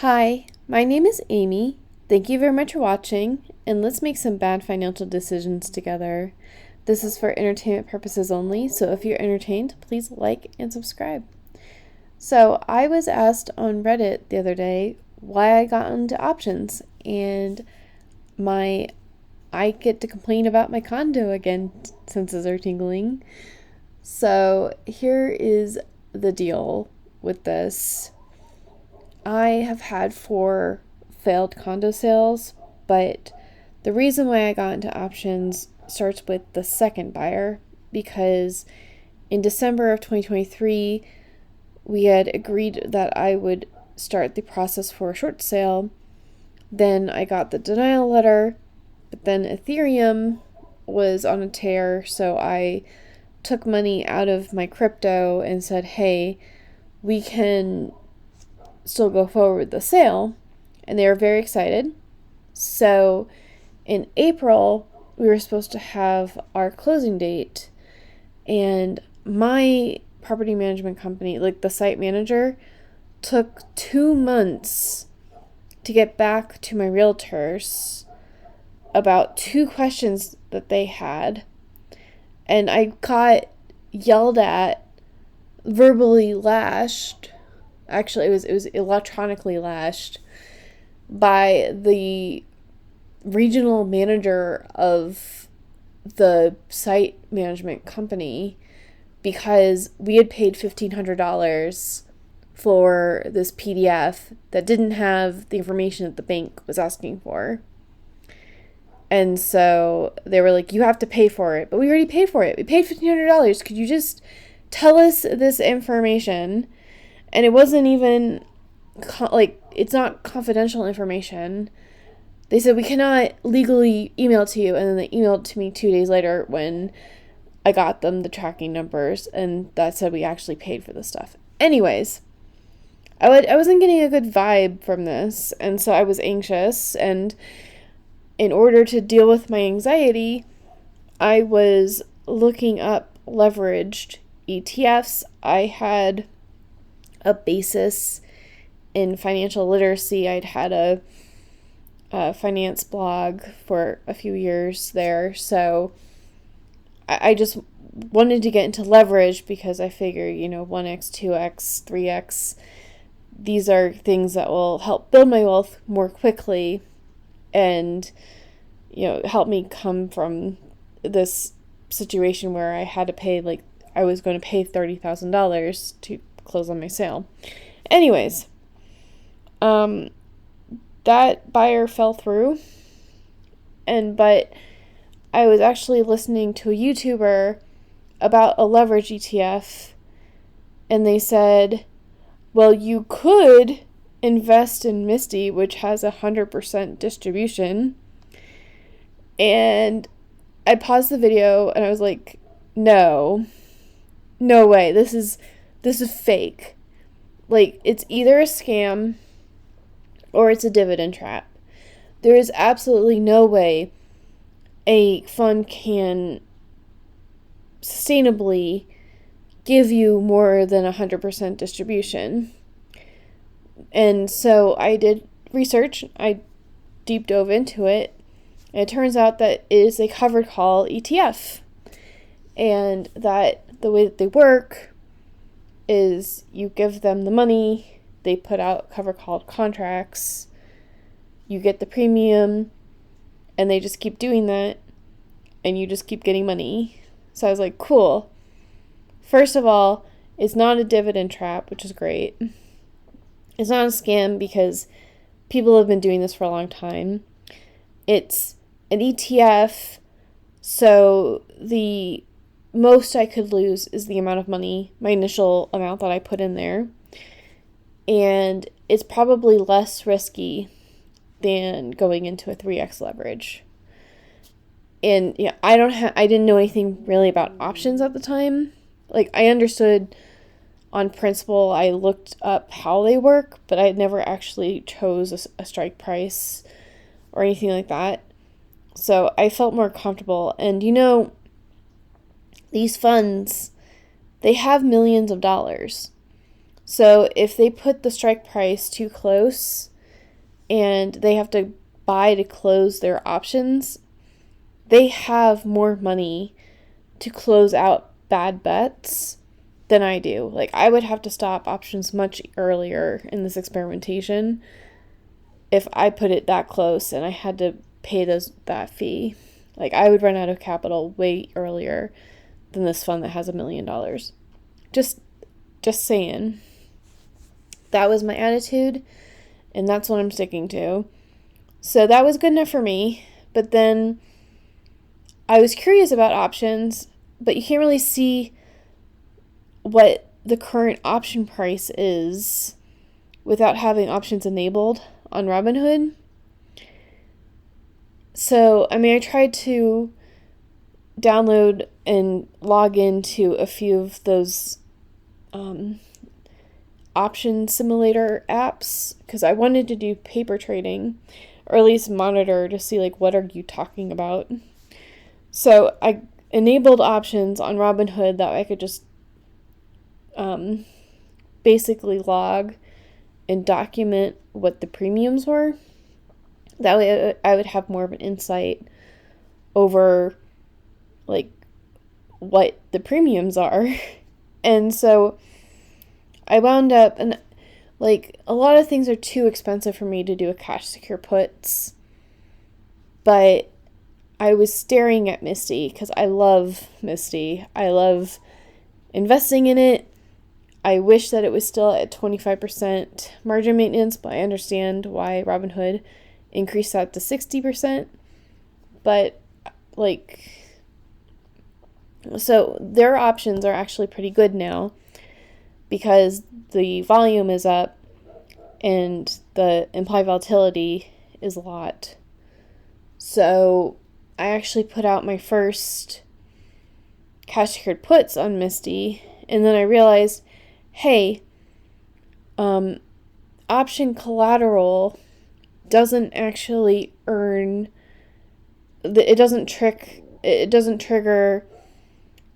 Hi, my name is Amy. Thank you very much for watching, and let's make some bad financial decisions together. This is for entertainment purposes only, so if you're entertained, please like and subscribe. So, I was asked on Reddit the other day why I got into options, and I get to complain about my condo again, senses are tingling. So, here is the deal with this. I have had 4 failed condo sales, but the reason why I got into options starts with the second buyer because in December of 2023, we had agreed that I would start the process for a short sale. Then I got the denial letter, but then Ethereum was on a tear, so I took money out of my crypto and said, hey, we can still go forward with the sale, and they were very excited. So in April, we were supposed to have our closing date, and my property management company, like the site manager, took 2 months to get back to my realtors about 2 questions that they had, and I got yelled at, verbally lashed. Actually, it was electronically lashed by the regional manager of the site management company because we had paid $1,500 for this PDF that didn't have the information that the bank was asking for. And so they were like, you have to pay for it. But we already paid for it. We paid $1,500. Could you just tell us this information? And it wasn't even, it's not confidential information. They said, we cannot legally email it to you. And then they emailed it to me 2 days later when I got them the tracking numbers. And that said we actually paid for the stuff. Anyways, I wasn't getting a good vibe from this. And so I was anxious. And in order to deal with my anxiety, I was looking up leveraged ETFs. I had a basis in financial literacy. I'd had a finance blog for a few years there, so I just wanted to get into leverage because I figure, 1x, 2x, 3x, these are things that will help build my wealth more quickly and, help me come from this situation where I had to pay, I was going to pay $30,000 to close on my sale. Anyways, that buyer fell through, but I was actually listening to a YouTuber about a leverage ETF, and they said, well, you could invest in Misty, which has 100% distribution. And I paused the video and I was like, no way, this is fake. It's either a scam or it's a dividend trap. There is absolutely no way a fund can sustainably give you more than 100% distribution. And so I did research. I deep dove into it. And it turns out that it is a covered call ETF. And that the way that they work is you give them the money, they put out cover call contracts, you get the premium, and they just keep doing that, and you just keep getting money. So I was like, cool. First of all, it's not a dividend trap, which is great. It's not a scam because people have been doing this for a long time. It's an ETF, so the most I could lose is the amount of money, my initial amount that I put in there. And it's probably less risky than going into a 3x leverage. And I didn't know anything really about options at the time. I understood on principle, I looked up how they work, but I never actually chose a strike price or anything like that. So I felt more comfortable. And these funds, they have millions of dollars. So if they put the strike price too close, and they have to buy to close their options, they have more money to close out bad bets than I do. Like, I would have to stop options much earlier in this experimentation if I put it that close and I had to pay that fee. Like, I would run out of capital way earlier than this fund that has $1 million. Just saying. That was my attitude, and that's what I'm sticking to. So that was good enough for me. But then I was curious about options, but you can't really see what the current option price is without having options enabled on Robinhood. So, I tried to download and log into a few of those option simulator apps because I wanted to do paper trading, or at least monitor to see, like, what are you talking about. So I enabled options on Robinhood that I could just basically log and document what the premiums were. That way I would have more of an insight over, like, what the premiums are. And so I wound up, and, like, a lot of things are too expensive for me to do a cash secure puts, but I was staring at Misty because I love Misty. I love investing in it. I wish that it was still at 25% margin maintenance, but I understand why Robinhood increased that to 60%. But, like, so their options are actually pretty good now because the volume is up and the implied volatility is a lot. So I actually put out my first cash secured puts on Misty, and then I realized, hey, option collateral doesn't actually earn, it doesn't trigger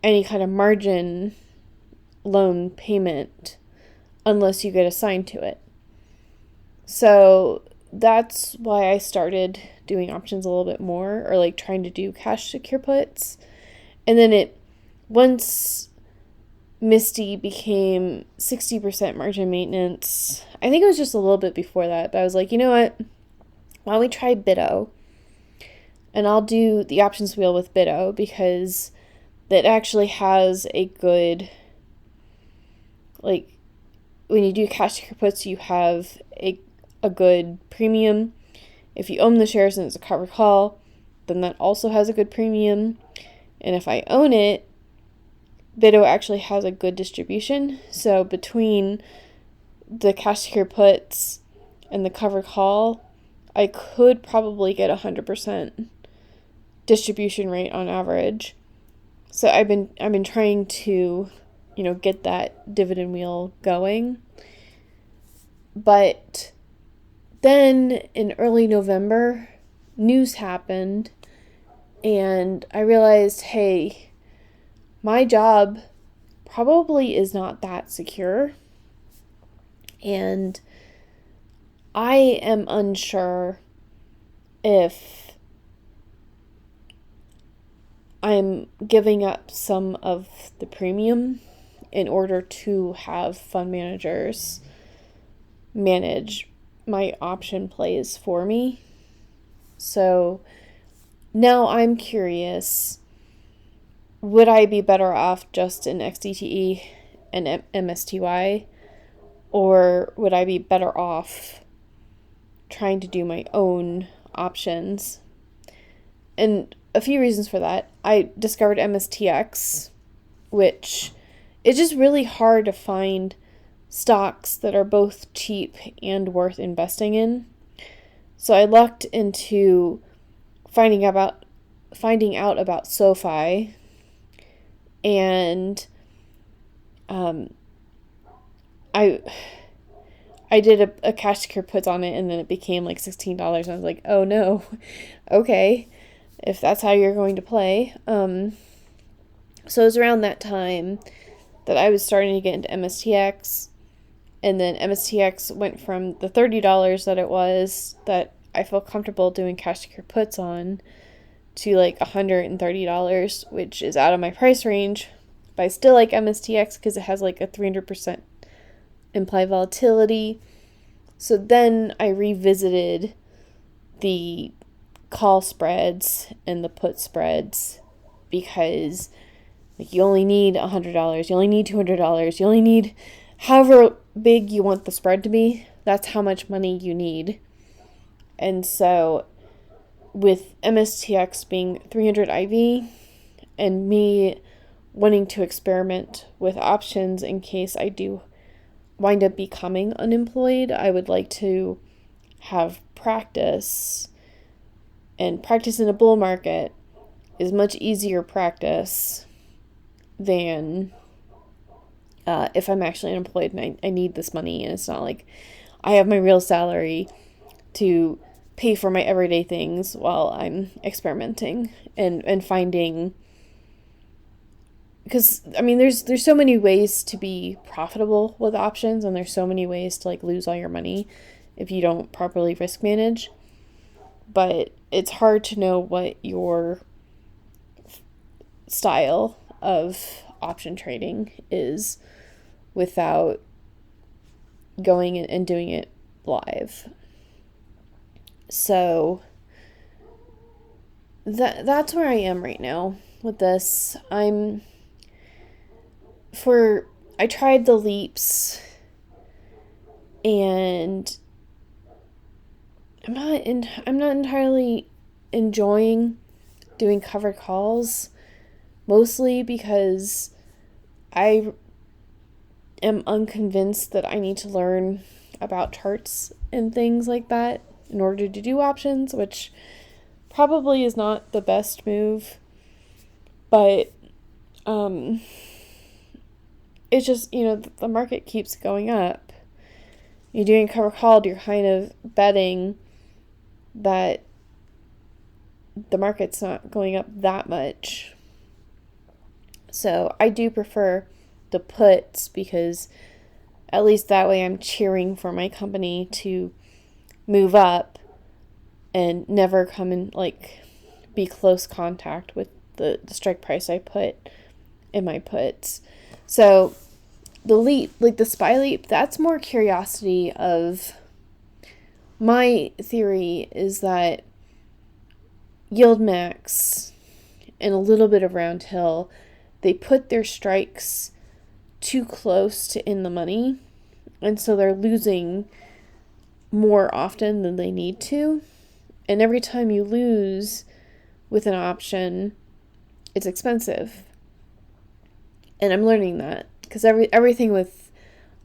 any kind of margin loan payment unless you get assigned to it. So that's why I started doing options a little bit more, or, like, trying to do cash secure puts. And then once Misty became 60% margin maintenance, I think it was just a little bit before that, but I was like, you know what, why don't we try Bitto? And I'll do the options wheel with Bitto because that actually has a good, like, when you do cash secure puts, you have a good premium. If you own the shares and it's a covered call, then that also has a good premium. And if I own it, Bitto actually has a good distribution. So between the cash secure puts and the covered call, I could probably get 100% distribution rate on average. So I've been trying to, get that dividend wheel going. But then in early November, news happened, and I realized, hey, my job probably is not that secure, and I am unsure if I'm giving up some of the premium in order to have fund managers manage my option plays for me. So now I'm curious, would I be better off just in XDTE and MSTY, or would I be better off trying to do my own options? And a few reasons for that. I discovered MSTX, which is just really hard to find stocks that are both cheap and worth investing in. So I looked into finding out about SoFi, and I did a cash secure puts on it, and then it became like $16. I was like, oh no, okay, if that's how you're going to play. So it was around that time that I was starting to get into MSTX, And then MSTX went from the $30 that it was, that I feel comfortable doing cash secured puts on, to like $130, which is out of my price range. But I still like MSTX because it has like a 300% implied volatility. So then I revisited the call spreads and the put spreads, because like you only need $100, you only need $200, you only need however big you want the spread to be. That's how much money you need. And so with MSTX being 300 IV and me wanting to experiment with options in case I do wind up becoming unemployed, I would like to have practice. And practice in a bull market is much easier practice than if I'm actually unemployed and I need this money, and it's not like I have my real salary to pay for my everyday things while I'm experimenting and finding, because I mean there's so many ways to be profitable with options, and there's so many ways to like lose all your money if you don't properly risk manage. But it's hard to know what your style of option trading is without going and doing it live. So that's where I am right now with this. I tried the leaps, and I'm not entirely enjoying doing covered calls, mostly because I am unconvinced that I need to learn about charts and things like that in order to do options, which probably is not the best move. But it's just, the market keeps going up. You're doing cover call, you're kind of betting that the market's not going up that much. So I do prefer the puts, because at least that way I'm cheering for my company to move up and never come in, like, be close contact with the strike price I put in my puts. So the leap, like the SPY leap, that's more curiosity of, my theory is that Yield Max and a little bit of Round Hill, they put their strikes too close to in the money, and so they're losing more often than they need to. And every time you lose with an option, it's expensive. And I'm learning that, because everything with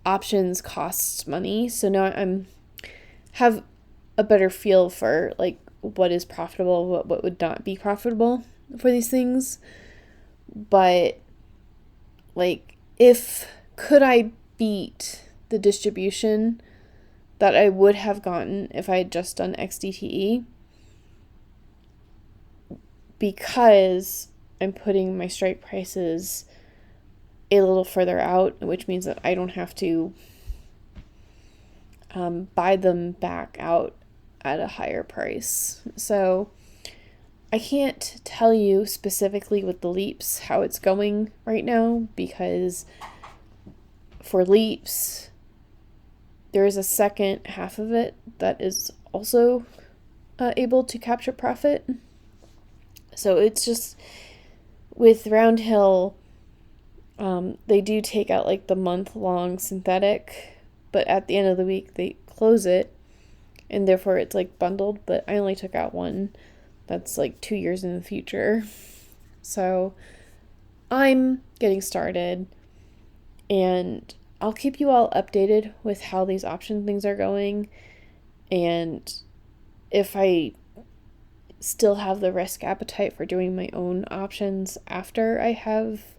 options costs money. So now I'm have a better feel for like what is profitable, what would not be profitable for these things. But like, could I beat the distribution that I would have gotten if I had just done XDTE? Because I'm putting my strike prices a little further out, which means that I don't have to buy them back out at a higher price. So I can't tell you specifically with the leaps how it's going right now, because for leaps, there is a second half of it that is also able to capture profit. So it's just, with Round Hill, they do take out like the month-long synthetic, but at the end of the week they close it, and therefore it's like bundled, but I only took out one that's like 2 years in the future. So I'm getting started, and I'll keep you all updated with how these option things are going, and if I still have the risk appetite for doing my own options after I have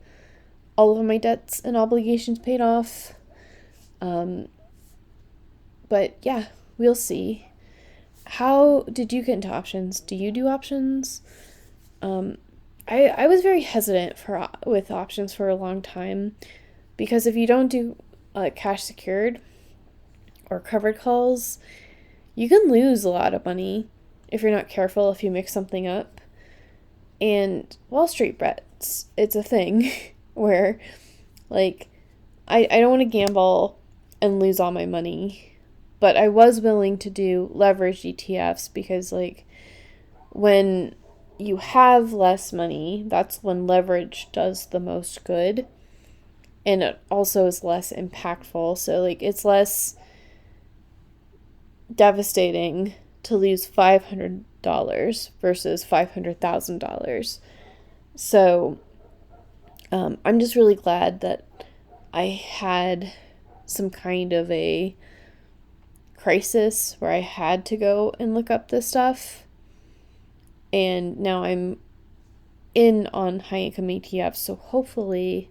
all of my debts and obligations paid off. But yeah, we'll see. How did you get into options? Do you do options? I was very hesitant with options for a long time, because if you don't do cash secured, or covered calls, you can lose a lot of money if you're not careful, if you mix something up. And Wall Street bets, it's a thing where, like, I don't want to gamble and lose all my money, but I was willing to do leveraged ETFs because, like, when you have less money, that's when leverage does the most good. And it also is less impactful. So, like, it's less devastating to lose $500 versus $500,000. So, I'm just really glad that I had some kind of a crisis where I had to go and look up this stuff. And now I'm in on high income ETFs. So hopefully,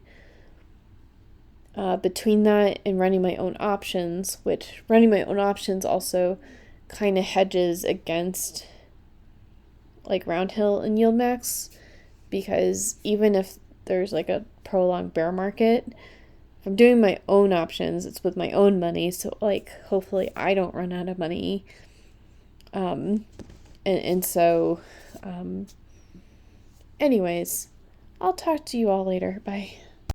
between that and running my own options, which running my own options also kind of hedges against like Roundhill and Yield Max, because even if there's like a prolonged bear market, if I'm doing my own options, it's with my own money, so like hopefully I don't run out of money. So anyways, I'll talk to you all later. Bye.